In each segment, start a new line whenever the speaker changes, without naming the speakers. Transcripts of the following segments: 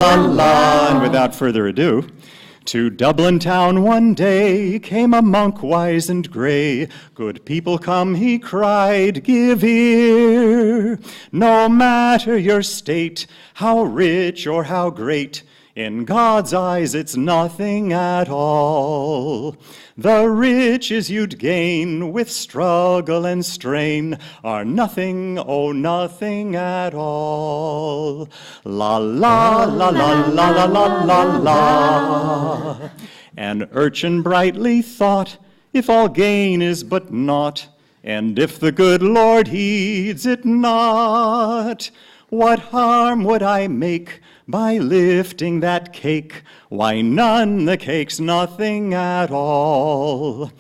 la la. And without further ado, to Dublin town one day came a monk wise and gray. Good people come, he cried, give ear. No matter your state, how rich or how great, in God's eyes it's nothing at all. The riches you'd gain with struggle and strain are nothing, oh nothing at all. La la la la la la la la la. An urchin brightly thought, if all gain is but naught, and if the good Lord heeds it not, what harm would I make by lifting that cake? Why, none, the cake's nothing at all.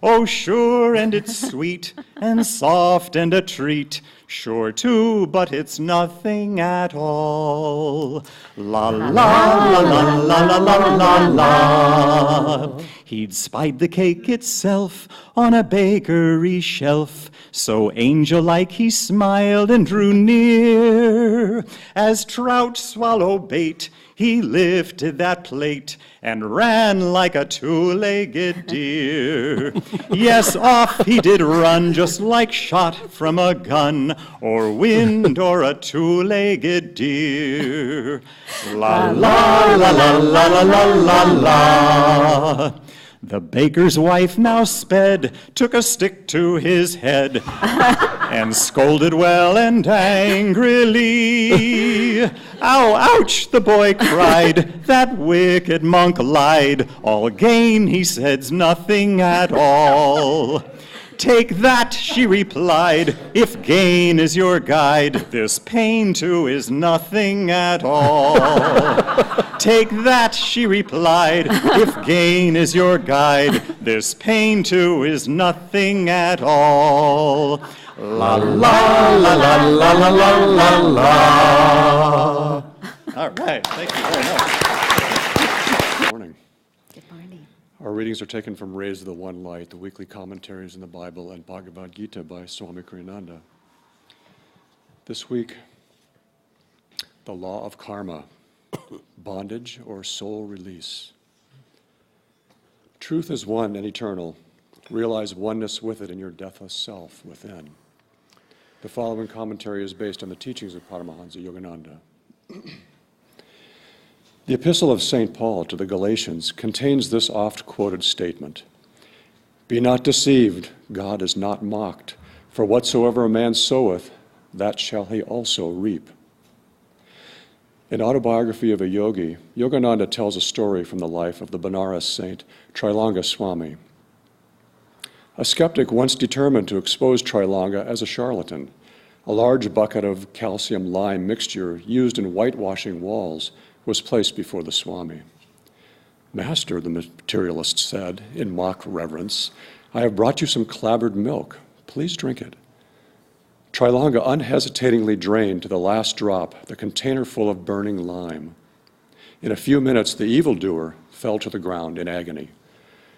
Oh, sure, and it's sweet and soft and a treat, sure too, but it's nothing at all. La la la la la la la la la. He'd spied the cake itself on a bakery shelf, so angel-like he smiled and drew near. As trout swallow bait, he lifted that plate and ran like a two-legged deer. Yes, off he did run, just like shot from a gun, or wind, or a two-legged deer. La la la la la la la la la. The baker's wife now sped, took a stick to his head, and scolded well and angrily. Ow, ouch, the boy cried, that wicked monk lied. All gain, he said's nothing at all. Take that, she replied, if gain is your guide, this pain too is nothing at all. Take that, she replied, if gain is your guide, this pain too is nothing at all. La la la la la la la la la. All right, thank you very much.
Good morning.
Good morning.
Our readings are taken from Rays of the One Light, the weekly commentaries in the Bible, and Bhagavad Gita by Swami Kriyananda. This week, the law of karma, bondage or soul release. Truth is one and eternal. Realize oneness with it in your deathless self within. The following commentary is based on the teachings of Paramahansa Yogananda. The Epistle of St. Paul to the Galatians contains this oft-quoted statement, "Be not deceived, God is not mocked, for whatsoever a man soweth, that shall he also reap." In Autobiography of a Yogi, Yogananda tells a story from the life of the Benares saint Trilanga Swami. A skeptic once determined to expose Trilanga as a charlatan. A large bucket of calcium lime mixture used in whitewashing walls was placed before the Swami. "Master," the materialist said in mock reverence, "I have brought you some clabbered milk. Please drink it." Trilanga unhesitatingly drained to the last drop the container full of burning lime. In a few minutes, the evildoer fell to the ground in agony.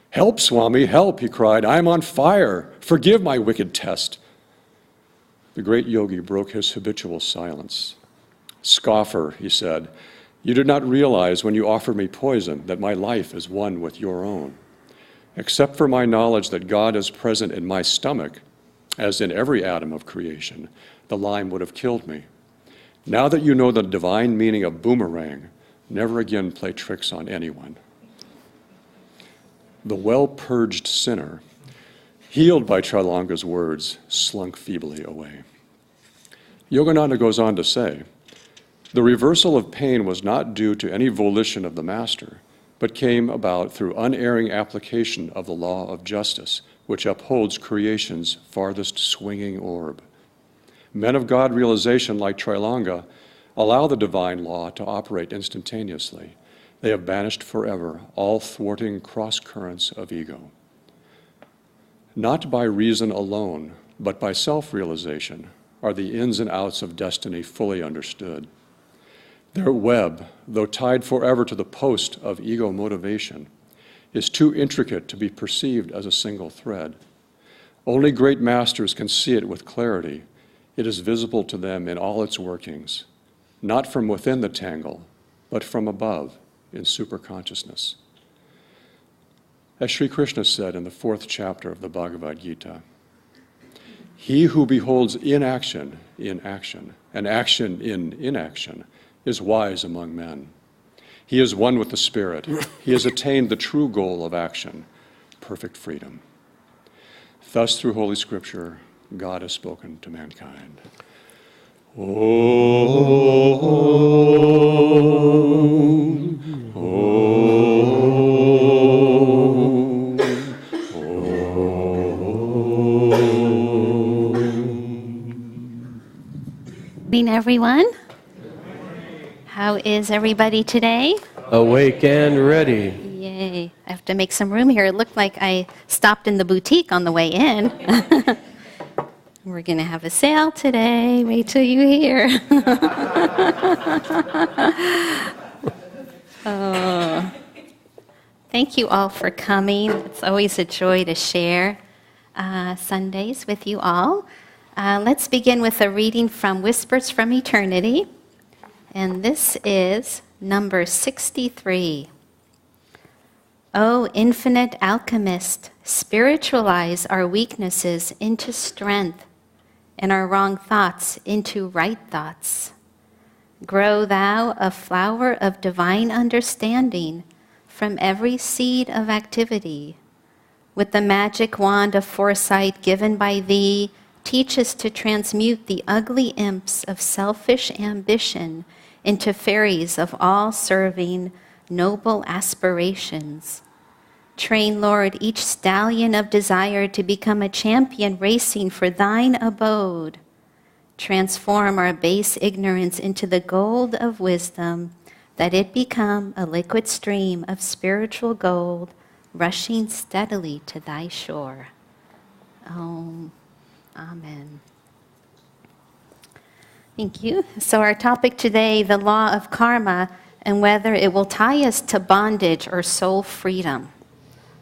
"Help, Swami, help," he cried. "I am on fire. Forgive my wicked test." The great yogi broke his habitual silence. "Scoffer," he said, "you did not realize when you offered me poison that my life is one with your own. Except for my knowledge that God is present in my stomach, as in every atom of creation, the lime would have killed me. Now that you know the divine meaning of boomerang, never again play tricks on anyone." The well-purged sinner, healed by Trilanga's words, slunk feebly away. Yogananda goes on to say, "The reversal of pain was not due to any volition of the master, but came about through unerring application of the law of justice, which upholds creation's farthest swinging orb. Men of God realization like Trilanga allow the divine law to operate instantaneously. They have banished forever all thwarting cross-currents of ego. Not by reason alone, but by self-realization are the ins and outs of destiny fully understood. Their web, though tied forever to the post of ego motivation, is too intricate to be perceived as a single thread. Only great masters can see it with clarity. It is visible to them in all its workings, not from within the tangle, but from above in superconsciousness. As Sri Krishna said in the 4th chapter of the Bhagavad Gita, he who beholds inaction in action and action in inaction is wise among men. He is one with the Spirit. He has attained the true goal of action, perfect freedom. Thus, through Holy Scripture, God has spoken to mankind. Om, Om,
Good evening, everyone. How is everybody today?
Awake and ready.
Yay. I have to make some room here. It looked like I stopped in the boutique on the way in. We're going to have a sale today. Wait till you hear. Oh. Thank you all for coming. It's always a joy to share Sundays with you all. Let's begin with a reading from Whispers from Eternity. And this is number 63. O infinite alchemist, spiritualize our weaknesses into strength and our wrong thoughts into right thoughts. Grow thou a flower of divine understanding from every seed of activity. With the magic wand of foresight given by thee, teach us to transmute the ugly imps of selfish ambition into fairies of all-serving, noble aspirations. Train, Lord, each stallion of desire to become a champion racing for thine abode. Transform our base ignorance into the gold of wisdom, that it become a liquid stream of spiritual gold, rushing steadily to thy shore. Amen. Thank you. So our topic today, the law of karma, and whether it will tie us to bondage or soul freedom.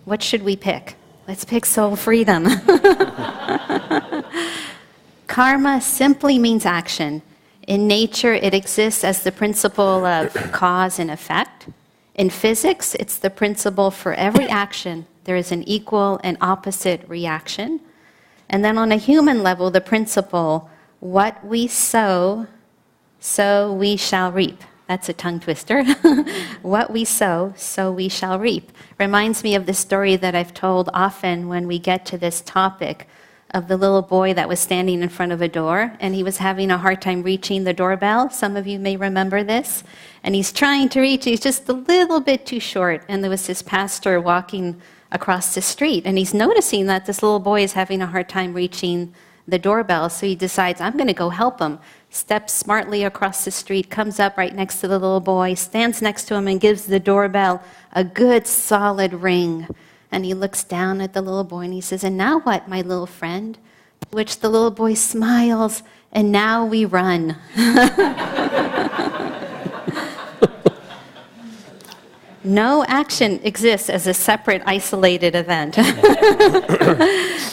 What should we pick? Let's pick soul freedom. Karma simply means action. In nature, it exists as the principle of cause and effect. In physics, it's the principle for every action. There is an equal and opposite reaction. And then on a human level, the principle, what we sow, so we shall reap. That's a tongue twister. What we sow, so we shall reap. Reminds me of the story that I've told often when we get to this topic of the little boy that was standing in front of a door, and he was having a hard time reaching the doorbell. Some of you may remember this. And he's trying to reach, he's just a little bit too short. And there was this pastor walking across the street, and he's noticing that this little boy is having a hard time reaching the doorbell, so he decides, I'm going to go help him. Steps smartly across the street, comes up right next to the little boy, stands next to him and gives the doorbell a good solid ring. And he looks down at the little boy and he says, and now what, my little friend? To which the little boy smiles, and now we run. No action exists as a separate, isolated event.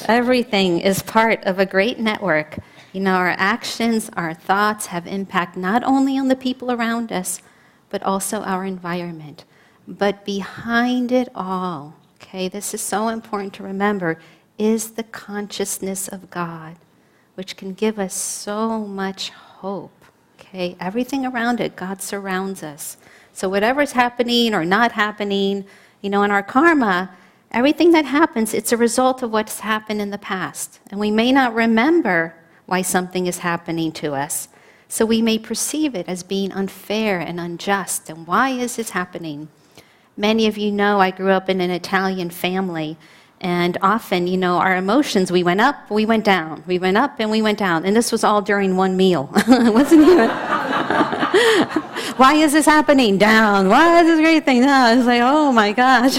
Everything is part of a great network. You know, our actions, our thoughts have impact not only on the people around us, but also our environment. But behind it all, okay, this is so important to remember, is the consciousness of God, which can give us so much hope. Okay, everything around it, God surrounds us. So whatever's happening or not happening, you know, in our karma, everything that happens, it's a result of what's happened in the past. And we may not remember why something is happening to us. So we may perceive it as being unfair and unjust. And why is this happening? Many of you know I grew up in an Italian family. And often, you know, our emotions, we went up, we went down. We went up and we went down. And this was all during one meal. It wasn't even... Why is this happening? Down. Why is this great thing? No, it's like, oh my gosh.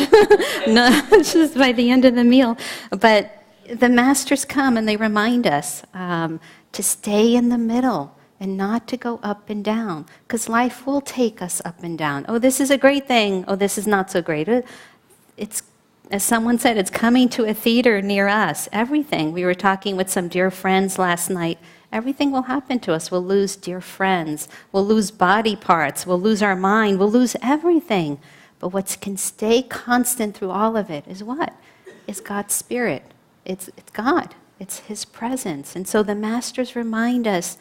No, it's just by the end of the meal. But the masters come and they remind us to stay in the middle and not to go up and down, because life will take us up and down. Oh, this is a great thing. Oh, this is not so great. It's, as someone said, it's coming to a theater near us. Everything. We were talking with some dear friends last night. everything will happen to us. We'll lose dear friends. We'll lose body parts. We'll lose our mind. We'll lose everything. But what can stay constant through all of it is what? Is God's Spirit. It's God. It's His presence. And so the Masters remind us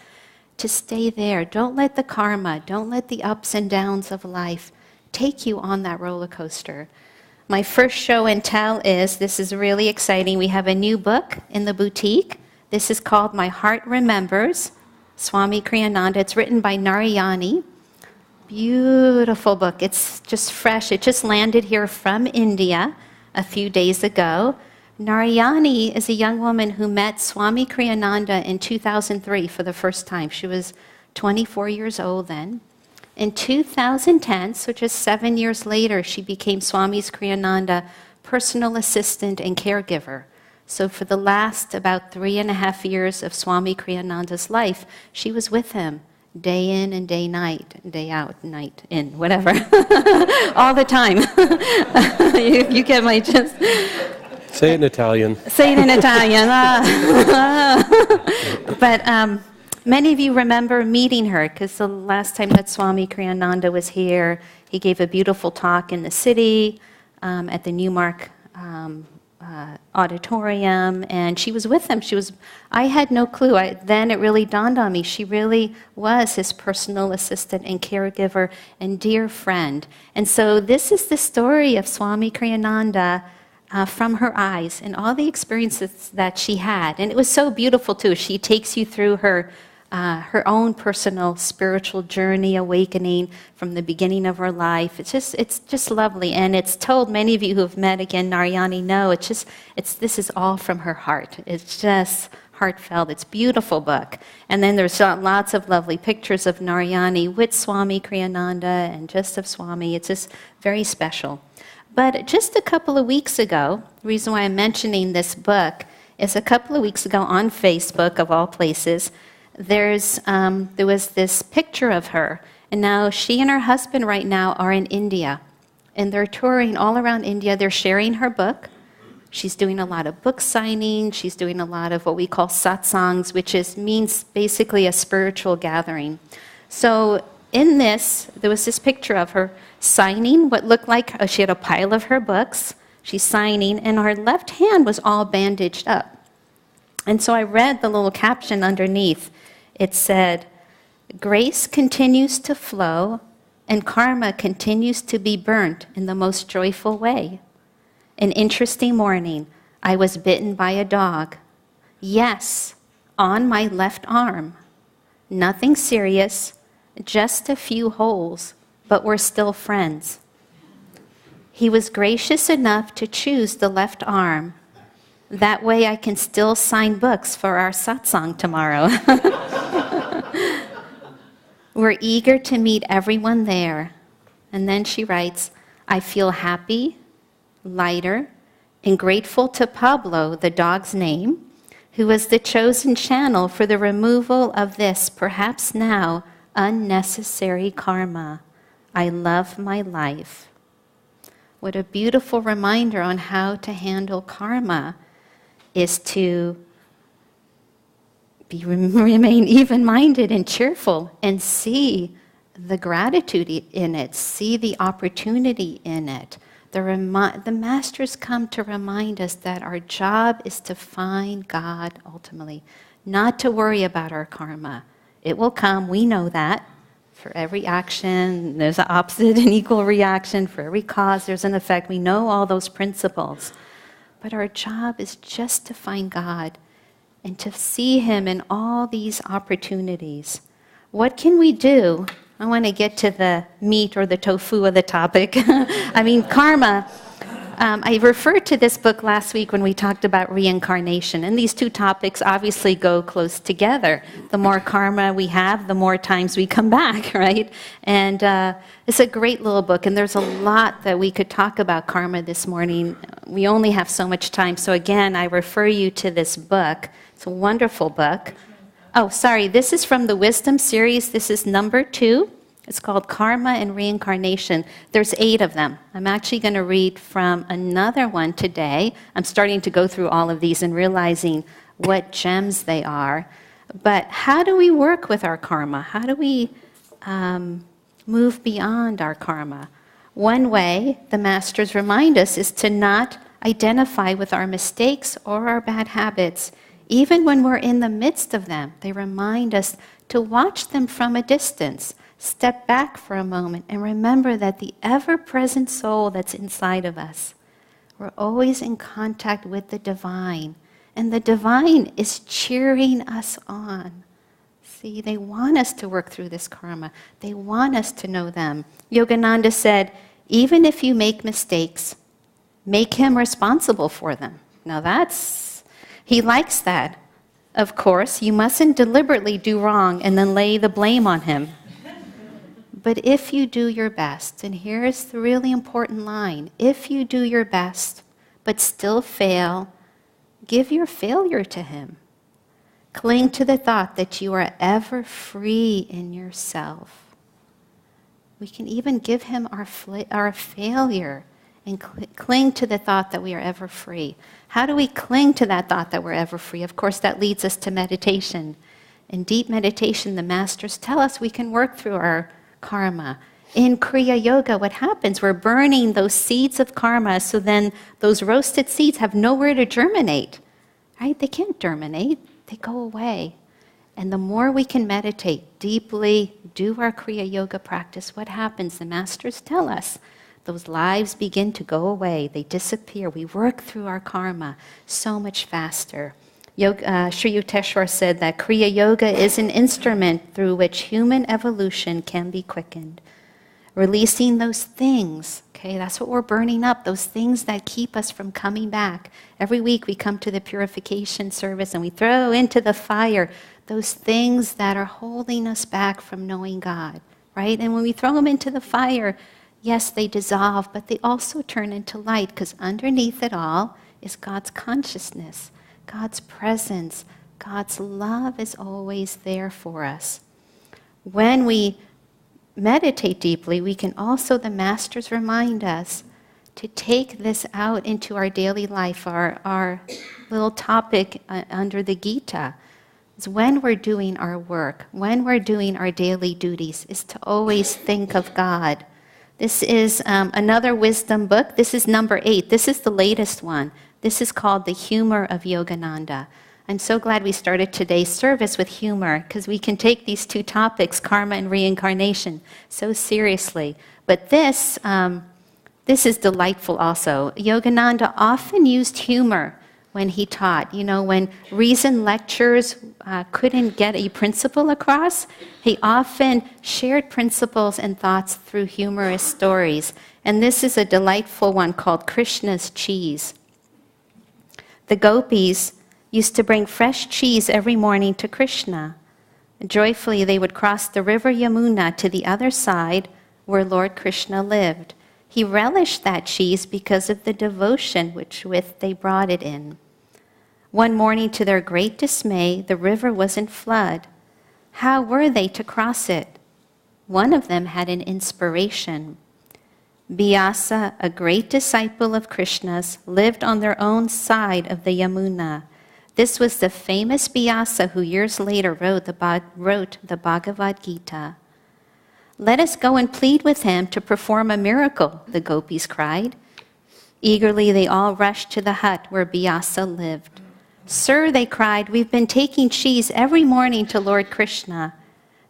to stay there. Don't let the karma, don't let the ups and downs of life take you on that roller coaster. My first show and tell is, this is really exciting, we have a new book in the boutique. This is called My Heart Remembers, Swami Kriyananda. It's written by Narayani. Beautiful book. It's just fresh. It just landed here from India a few days ago. Narayani is a young woman who met Swami Kriyananda in 2003 for the first time. She was 24 years old then. In 2010, so just 7 years later, she became Swami Kriyananda personal assistant and caregiver. So for the last about 3.5 years of Swami Kriyananda's life, she was with him day in and day out, night in, whatever, all the time. you get my gist.
Say it in Italian.
Say it in Italian. But many of you remember meeting her, because the last time that Swami Kriyananda was here, he gave a beautiful talk in the city at the Newmark auditorium, and she was with him. I had no clue. Then it really dawned on me. She really was his personal assistant and caregiver and dear friend. And so this is the story of Swami Kriyananda from her eyes and all the experiences that she had. And it was so beautiful, too. She takes you through her own personal spiritual journey, awakening from the beginning of her life. It's just lovely, and it's told. Many of you who have met again Narayani know this is all from her heart. It's just heartfelt. It's a beautiful book, and then there's lots of lovely pictures of Narayani with Swami Kriyananda and just of Swami. It's just very special. But just a couple of weeks ago, the reason why I'm mentioning this book is a couple of weeks ago on Facebook, of all places, there was this picture of her, and now she and her husband right now are in India, and they're touring all around India. They're sharing her book. She's doing a lot of book signing. She's doing a lot of what we call satsangs, which means basically a spiritual gathering. So in this, there was this picture of her signing what looked like she had a pile of her books. She's signing, and her left hand was all bandaged up. And so I read the little caption underneath. It said, "Grace continues to flow, and karma continues to be burnt in the most joyful way. An interesting morning, I was bitten by a dog. Yes, on my left arm. Nothing serious, just a few holes, but we're still friends. He was gracious enough to choose the left arm. That way I can still sign books for our satsang tomorrow." We're eager to meet everyone there. And then she writes, "I feel happy, lighter, and grateful to Pablo, the dog's name, who was the chosen channel for the removal of this, perhaps now, unnecessary karma. I love my life." What a beautiful reminder on how to handle karma is to remain even-minded and cheerful and see the gratitude in it, see the opportunity in it. The Masters come to remind us that our job is to find God ultimately, not to worry about our karma. It will come, we know that. For every action, there's an opposite and equal reaction. For every cause, there's an effect. We know all those principles. But our job is just to find God and to see Him in all these opportunities. What can we do? I want to get to the meat or the tofu of the topic. I mean, karma. I referred to this book last week when we talked about reincarnation, and these two topics obviously go close together. The more karma we have, the more times we come back, right? And it's a great little book, and there's a lot that we could talk about karma this morning. We only have so much time, so again, I refer you to this book. It's a wonderful book. Oh, sorry, this is from the Wisdom series. This is number 2. It's called Karma and Reincarnation. There's 8 of them. I'm actually going to read from another one today. I'm starting to go through all of these and realizing what gems they are. But how do we work with our karma? How do we move beyond our karma? One way the masters remind us is to not identify with our mistakes or our bad habits. Even when we're in the midst of them, they remind us to watch them from a distance, step back for a moment, and remember that the ever-present soul that's inside of us, we're always in contact with the divine. And the divine is cheering us on. See, they want us to work through this karma. They want us to know them. Yogananda said, even if you make mistakes, make him responsible for them. Now he likes that. Of course, you mustn't deliberately do wrong and then lay the blame on him. But if you do your best, and here's the really important line, if you do your best but still fail, give your failure to him. Cling to the thought that you are ever free in yourself. We can even give him our failure and cling to the thought that we are ever free. How do we cling to that thought that we're ever free? Of course, that leads us to meditation. In deep meditation, the masters tell us we can work through our karma. In Kriya Yoga, what happens? We're burning those seeds of karma, so then those roasted seeds have nowhere to germinate. Right? They can't germinate. They go away. And the more we can meditate deeply, do our Kriya Yoga practice, what happens? The masters tell us those lives begin to go away. They disappear. We work through our karma so much faster. Sri Yukteswar said that Kriya Yoga is an instrument through which human evolution can be quickened. Releasing those things, okay, that's what we're burning up, those things that keep us from coming back. Every week we come to the purification service and we throw into the fire those things that are holding us back from knowing God, right? And when we throw them into the fire, yes, they dissolve, but they also turn into light, because underneath it all is God's consciousness, God's presence, God's love is always there for us. When we meditate deeply, we can also, the masters remind us, to take this out into our daily life. Our little topic under the Gita is when we're doing our work, when we're doing our daily duties, is to always think of God. This is another wisdom book. This is number 8. This is the latest one. This is called The Humor of Yogananda. I'm so glad we started today's service with humor, because we can take these two topics, karma and reincarnation, so seriously. But this is delightful also. Yogananda often used humor when he taught. You know, when reason lectures couldn't get a principle across, he often shared principles and thoughts through humorous stories. And this is a delightful one called Krishna's Cheese. The gopis used to bring fresh cheese every morning to Krishna. Joyfully, they would cross the river Yamuna to the other side where Lord Krishna lived. He relished that cheese because of the devotion with they brought it in. One morning, to their great dismay, the river was in flood. How were they to cross it? One of them had an inspiration. Vyasa, a great disciple of Krishna's, lived on their own side of the Yamuna. This was the famous Vyasa who years later wrote the Bhagavad Gita. Let us go and plead with him to perform a miracle, the gopis cried. Eagerly they all rushed to the hut where Vyasa lived. Sir, they cried, we've been taking cheese every morning to Lord Krishna.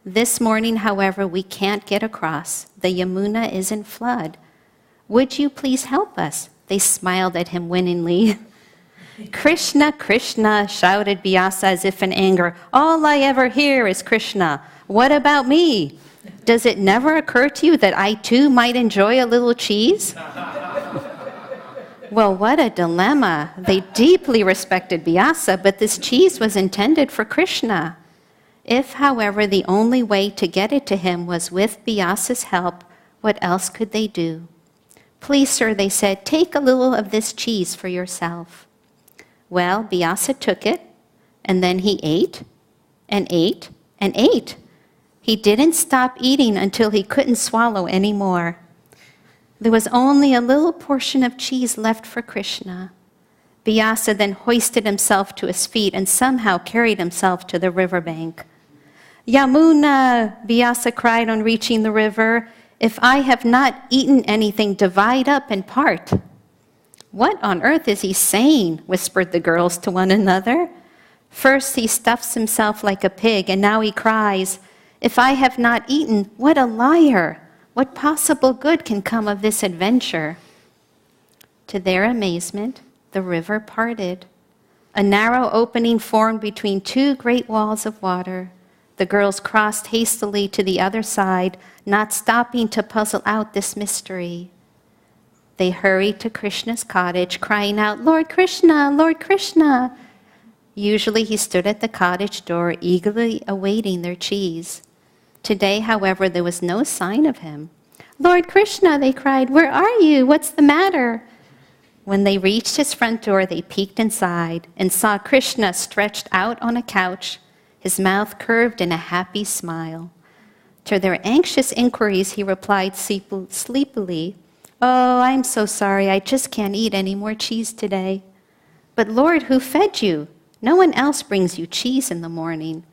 This morning, however, we can't get across. The Yamuna is in flood. Would you please help us? They smiled at him winningly. Krishna, Krishna, shouted Vyasa as if in anger. All I ever hear is Krishna. What about me? Does it never occur to you that I too might enjoy a little cheese? Well, what a dilemma. They deeply respected Vyasa, but this cheese was intended for Krishna. If, however, the only way to get it to him was with Vyasa's help, what else could they do? Please, sir, they said, take a little of this cheese for yourself. Well, Vyasa took it, and then he ate, and ate, and ate. He didn't stop eating until he couldn't swallow any more. There was only a little portion of cheese left for Krishna. Vyasa then hoisted himself to his feet and somehow carried himself to the riverbank. Yamuna, Vyasa cried on reaching the river, if I have not eaten anything, divide up and part. What on earth is he saying? Whispered the girls to one another. First he stuffs himself like a pig, and now he cries, if I have not eaten, what a liar! What possible good can come of this adventure? To their amazement, the river parted. A narrow opening formed between two great walls of water. The girls crossed hastily to the other side, not stopping to puzzle out this mystery. They hurried to Krishna's cottage, crying out, Lord Krishna, Lord Krishna. Usually he stood at the cottage door, eagerly awaiting their cheese. Today, however, there was no sign of him. Lord Krishna, they cried, where are you? What's the matter? When they reached his front door, they peeked inside and saw Krishna stretched out on a couch, his mouth curved in a happy smile. To their anxious inquiries, he replied sleepily, oh, I'm so sorry, I just can't eat any more cheese today. But Lord, who fed you? No one else brings you cheese in the morning.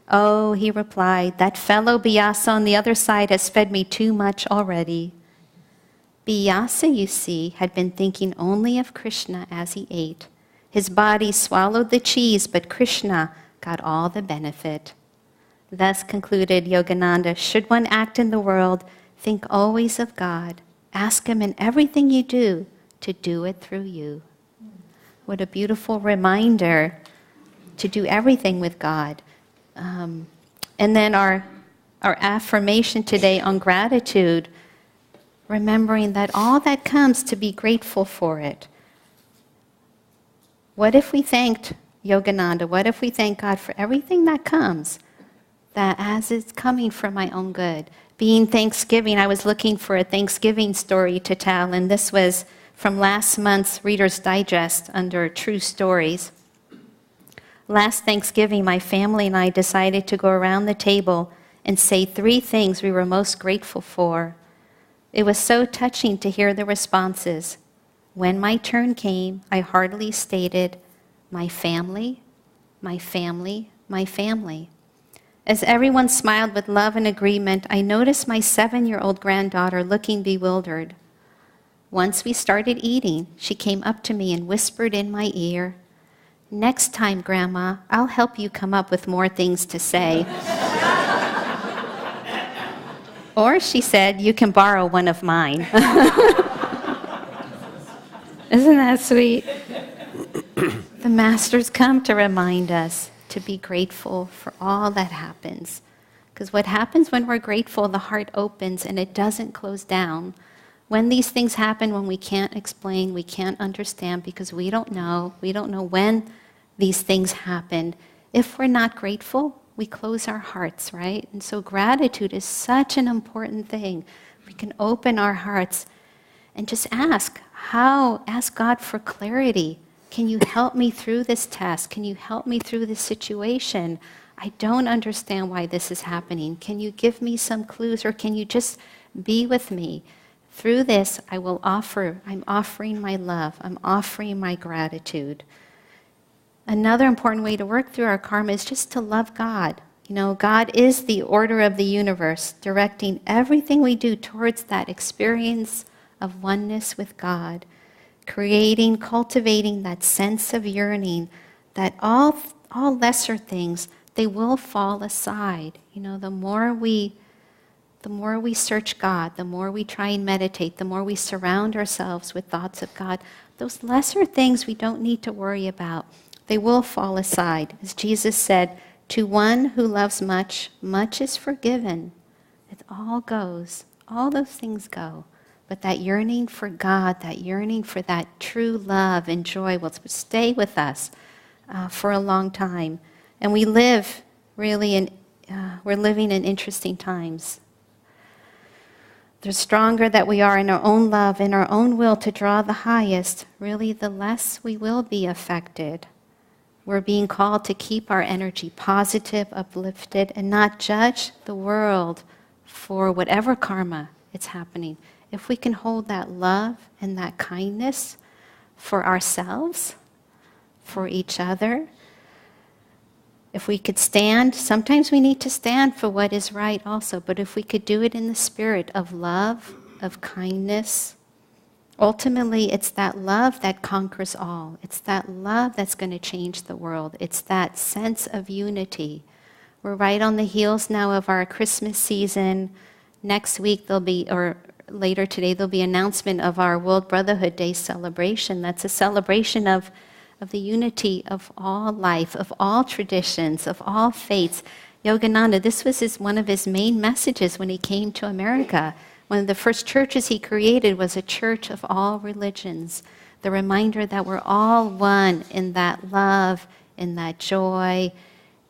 Oh, he replied, that fellow Vyasa on the other side has fed me too much already. Vyasa, you see, had been thinking only of Krishna as he ate. His body swallowed the cheese, but Krishna got all the benefit. Thus concluded Yogananda, should one act in the world, think always of God. Ask him in everything you do to do it through you. What a beautiful reminder to do everything with God. And then our affirmation today on gratitude, remembering that all that comes, to be grateful for it. What if we thanked Yogananda? What if we thank God for everything that comes, that as it's coming for my own good? Being Thanksgiving, I was looking for a Thanksgiving story to tell, and this was from last month's Reader's Digest under True Stories. Last Thanksgiving, my family and I decided to go around the table and say 3 things we were most grateful for. It was so touching to hear the responses. When my turn came, I heartily stated, my family, my family, my family. As everyone smiled with love and agreement, I noticed my 7-year-old granddaughter looking bewildered. Once we started eating, she came up to me and whispered in my ear, next time, Grandma, I'll help you come up with more things to say. Or she said, you can borrow one of mine. Isn't that sweet? The masters come to remind us to be grateful for all that happens. Because what happens when we're grateful, the heart opens and it doesn't close down. When these things happen, when we can't explain, we can't understand because we don't know when these things happen. If we're not grateful, we close our hearts, right? And so gratitude is such an important thing. We can open our hearts and just ask God for clarity. Can you help me through this test? Can you help me through this situation? I don't understand why this is happening. Can you give me some clues, or can you just be with me? Through this, I'm offering my love. I'm offering my gratitude. Another important way to work through our karma is just to love God. You know, God is the order of the universe, directing everything we do towards that experience of oneness with God, cultivating that sense of yearning, that all lesser things, they will fall aside. You know, the more we search God, the more we try and meditate, the more we surround ourselves with thoughts of God, those lesser things we don't need to worry about. They will fall aside. As Jesus said, to one who loves much, much is forgiven. It all goes. All those things go. But that yearning for God, that yearning for that true love and joy will stay with us for a long time. And we live really we're living in interesting times. The stronger that we are in our own love, in our own will to draw the highest, really the less we will be affected. We're being called to keep our energy positive, uplifted, and not judge the world for whatever karma it's happening. If we can hold that love and that kindness for ourselves, for each other. If we could stand, sometimes we need to stand for what is right also, but if we could do it in the spirit of love, of kindness, ultimately it's that love that conquers all. It's that love that's going to change the world. It's that sense of unity. We're right on the heels now of our Christmas season. Next week there'll be, or later today, there'll be an announcement of our World Brotherhood Day celebration. That's a celebration of the unity of all life, of all traditions, of all faiths. Yogananda, this was one of his main messages when he came to America. One of the first churches he created was a church of all religions. The reminder that we're all one in that love, in that joy,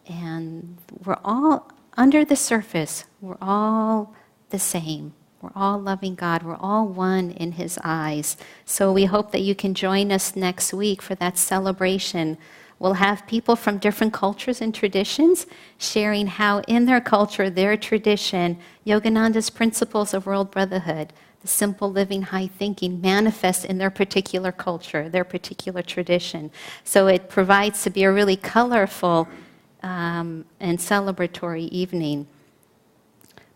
and we're all under the surface. We're all the same. We're all loving God. We're all one in His eyes. So we hope that you can join us next week for that celebration. We'll have people from different cultures and traditions sharing how in their culture, their tradition, Yogananda's principles of world brotherhood, the simple living, high thinking, manifest in their particular culture, their particular tradition. So it provides to be a really colorful and celebratory evening.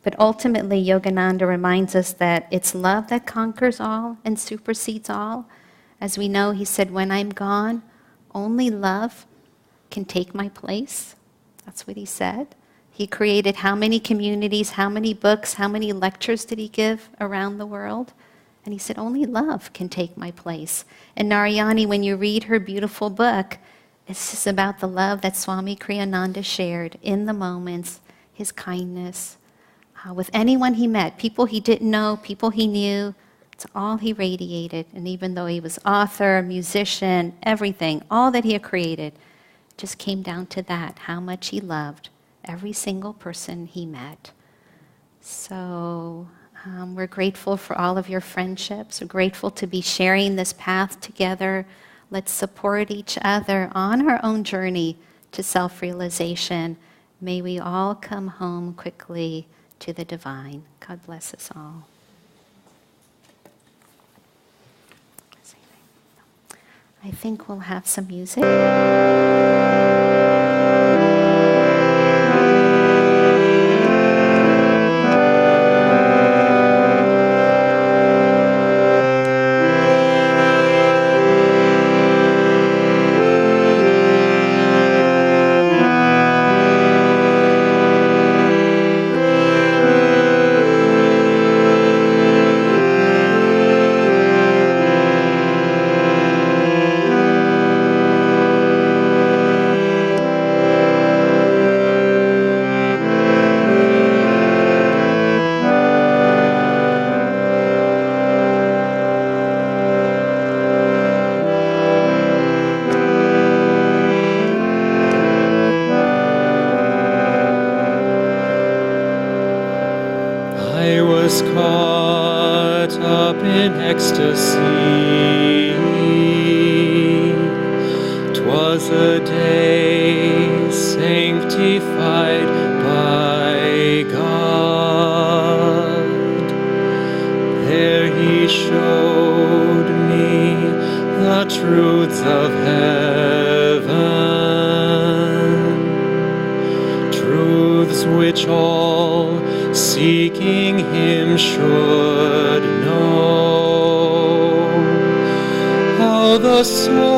But ultimately, Yogananda reminds us that it's love that conquers all and supersedes all. As we know, he said, when I'm gone, only love can take my place. That's what he said. He created how many communities, how many books, how many lectures did he give around the world? And he said, only love can take my place. And Narayani, when you read her beautiful book, it's just about the love that Swami Kriyananda shared in the moments, his kindness, with anyone he met, people he didn't know, people he knew. It's all he radiated. And even though he was author, musician, everything, all that he had created, just came down to that, how much he loved every single person he met. So we're grateful for all of your friendships. We're grateful to be sharing this path together. Let's support each other on our own journey to self-realization. May we all come home quickly to the divine. God bless us all. I think we'll have some music.
ecstasy. 'Twas a day sanctified by God. There He showed me the truths of heaven, truths which all seeking Him should know. How the soul